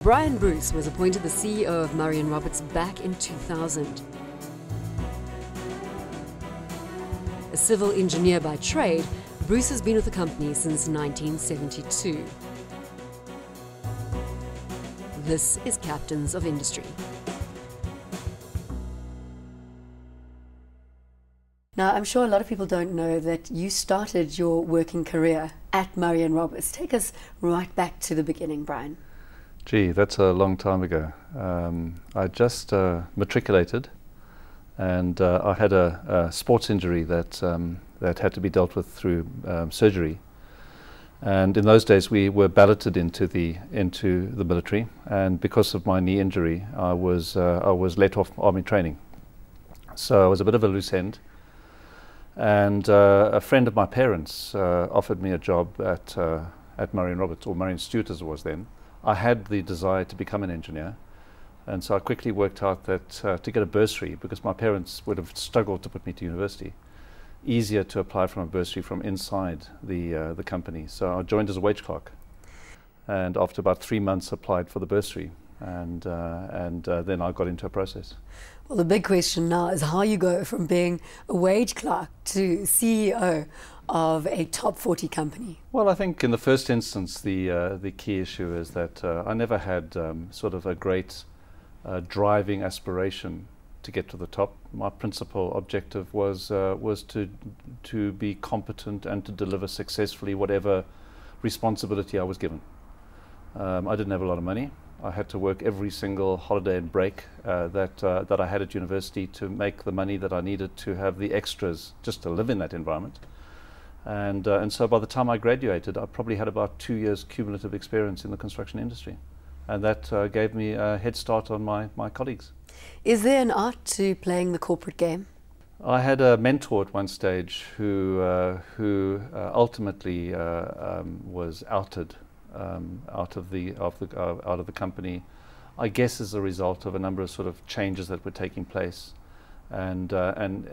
Brian Bruce was appointed the CEO of Murray & Roberts back in 2000. A civil engineer by trade, Bruce has been with the company since 1972. This is Captains of Industry. Now, I'm sure a lot of people don't know that you started your working career at Murray & Roberts. Take us right back to the beginning, Brian. Gee, that's a long time ago. I just matriculated, and I had a sports injury that had to be dealt with through surgery. And in those days, we were balloted into the military, and because of my knee injury, I was let off army training. So I was a bit of a loose end. And a friend of my parents offered me a job at Murray & Roberts, or Murray & Stewart as it was then. I had the desire to become an engineer, and so I quickly worked out that to get a bursary, because my parents would have struggled to put me to university, easier to apply from a bursary from inside the company. So I joined as a wage clerk, and after about 3 months applied for the bursary, and then I got into a process. Well, the big question now is how you go from being a wage clerk to CEO of a top 40 company. Well, I think in the first instance, the key issue is that I never had sort of a great driving aspiration to get to the top. My principal objective was to be competent and to deliver successfully whatever responsibility I was given. I didn't have a lot of money. I had to work every single holiday and break that I had at university to make the money that I needed to have the extras just to live in that environment. And so by the time I graduated, I probably had about 2 years cumulative experience in the construction industry. And that gave me a head start on my colleagues. Is there an art to playing the corporate game? I had a mentor at one stage who ultimately was outed out of the company, I guess as a result of a number of sort of changes that were taking place. And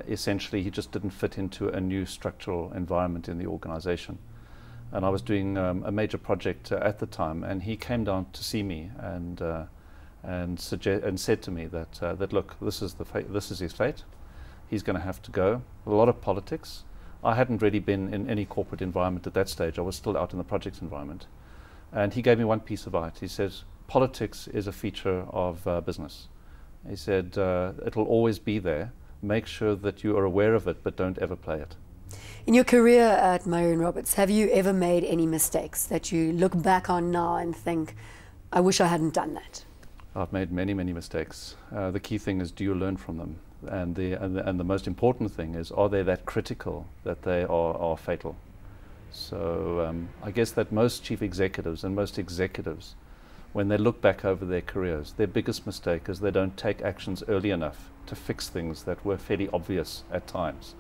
essentially he just didn't fit into a new structural environment in the organization. And I was doing a major project at the time, and he came down to see me and said to me that look, this is his fate. He's going to have to go. A lot of politics. I hadn't really been in any corporate environment at that stage. I was still out in the projects environment. And he gave me one piece of advice. He says, politics is a feature of business. He said, it'll always be there. Make sure that you are aware of it, but don't ever play it. In your career at Murray & Roberts, have you ever made any mistakes that you look back on now and think, I wish I hadn't done that? I've made many, many mistakes. The key thing is, do you learn from them? And the most important thing is, are they that critical that they are fatal? So I guess that most chief executives and most executives, when they look back over their careers, their biggest mistake is they don't take actions early enough to fix things that were fairly obvious at times.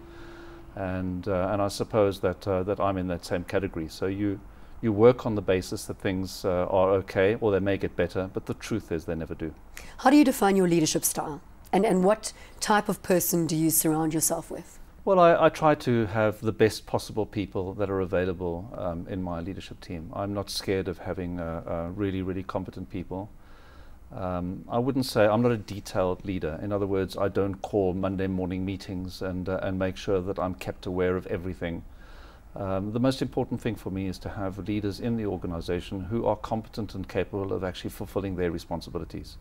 And I suppose that I'm in that same category. So you work on the basis that things are okay, or they may get better, but the truth is they never do. How do you define your leadership style? And what type of person do you surround yourself with? Well, I try to have the best possible people that are available in my leadership team. I'm not scared of having really, really competent people. I wouldn't say I'm not a detailed leader. In other words, I don't call Monday morning meetings and make sure that I'm kept aware of everything. The most important thing for me is to have leaders in the organization who are competent and capable of actually fulfilling their responsibilities.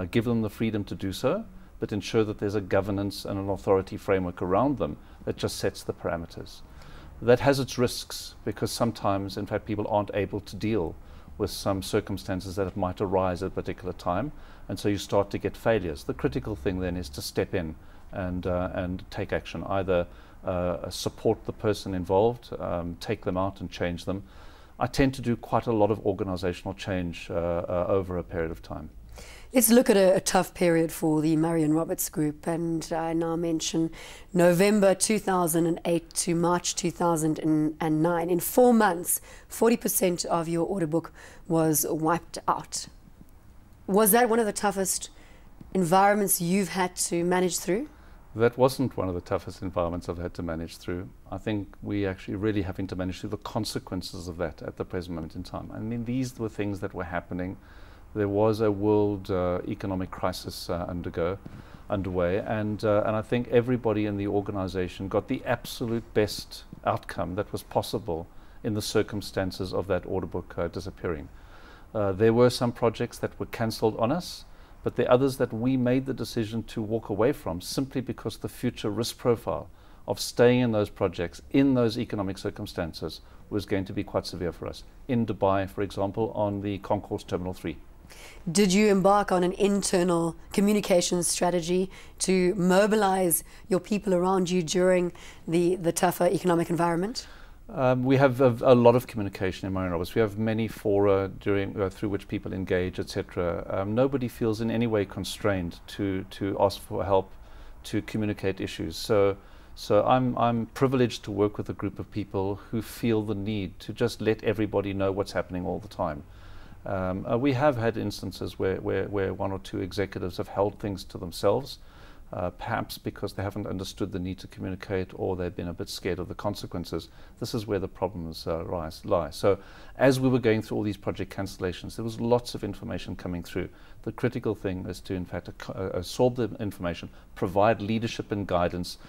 Give them the freedom to do so, but ensure that there's a governance and an authority framework around them that just sets the parameters. That has its risks, because sometimes, in fact, people aren't able to deal with some circumstances that might arise at a particular time, and so you start to get failures. The critical thing then is to step in and take action, either support the person involved, take them out and change them. I tend to do quite a lot of organizational change over a period of time. Let's look at a tough period for the Murray & Roberts Group, and I now mention November 2008 to March 2009. In 4 months, 40% of your order book was wiped out. Was that one of the toughest environments you've had to manage through? That wasn't one of the toughest environments I've had to manage through. I think we actually really having to manage through the consequences of that at the present moment in time. I mean, these were things that were happening There was a world economic crisis underway, and I think everybody in the organization got the absolute best outcome that was possible in the circumstances of that order book disappearing. There were some projects that were cancelled on us, but there are others that we made the decision to walk away from simply because the future risk profile of staying in those projects in those economic circumstances was going to be quite severe for us. In Dubai, for example, on the Concourse Terminal 3. Did you embark on an internal communications strategy to mobilize your people around you during the tougher economic environment? We have a lot of communication in Marion Roberts. We have many fora through which people engage, etc. Nobody feels in any way constrained to ask for help, to communicate issues. So I'm privileged to work with a group of people who feel the need to just let everybody know what's happening all the time. We have had instances where one or two executives have held things to themselves, perhaps because they haven't understood the need to communicate, or they've been a bit scared of the consequences. This is where the problems lie. So as we were going through all these project cancellations, there was lots of information coming through. The critical thing is to, in fact, absorb the information, provide leadership and guidance,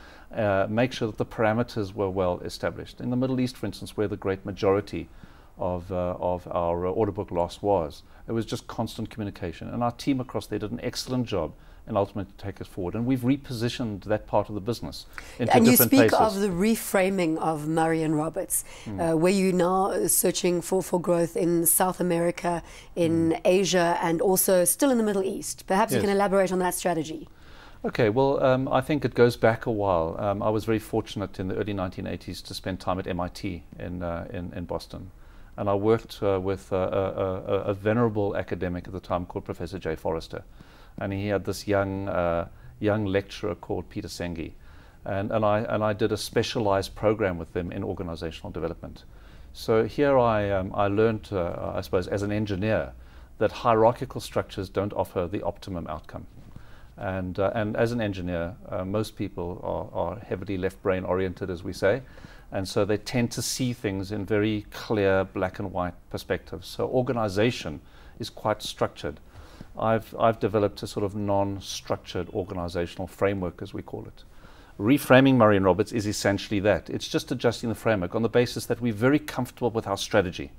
make sure that the parameters were well established. In the Middle East, for instance, where the great majority of our order book loss was, it was just constant communication, and our team across there did an excellent job and ultimately to take us forward. And we've repositioned that part of the business into and different places. And you speak of the reframing of Marion Roberts, where you're now searching for growth in South America, in Asia, and also still in the Middle East. Perhaps you can elaborate on that strategy. Okay, well, I think it goes back a while. I was very fortunate in the early 1980s to spend time at MIT in Boston. And I worked with a venerable academic at the time called Professor Jay Forrester. And he had this young lecturer called Peter Senge. And I did a specialized program with them in organizational development. So here I learned, I suppose, as an engineer, that hierarchical structures don't offer the optimum outcome. And as an engineer, most people are heavily left-brain oriented, as we say. And so they tend to see things in very clear black and white perspectives. So organization is quite structured. I've developed a sort of non-structured organizational framework, as we call it. Reframing Marion Roberts is essentially that. It's just adjusting the framework on the basis that we're very comfortable with our strategy.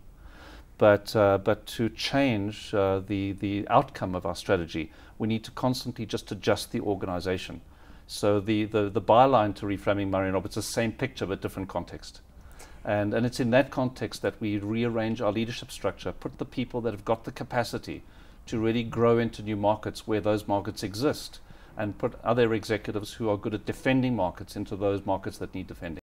But to change the outcome of our strategy, we need to constantly just adjust the organization. So the byline to Reframing Marion Roberts is the same picture but different context. And it's in that context that we rearrange our leadership structure, put the people that have got the capacity to really grow into new markets where those markets exist, and put other executives who are good at defending markets into those markets that need defending.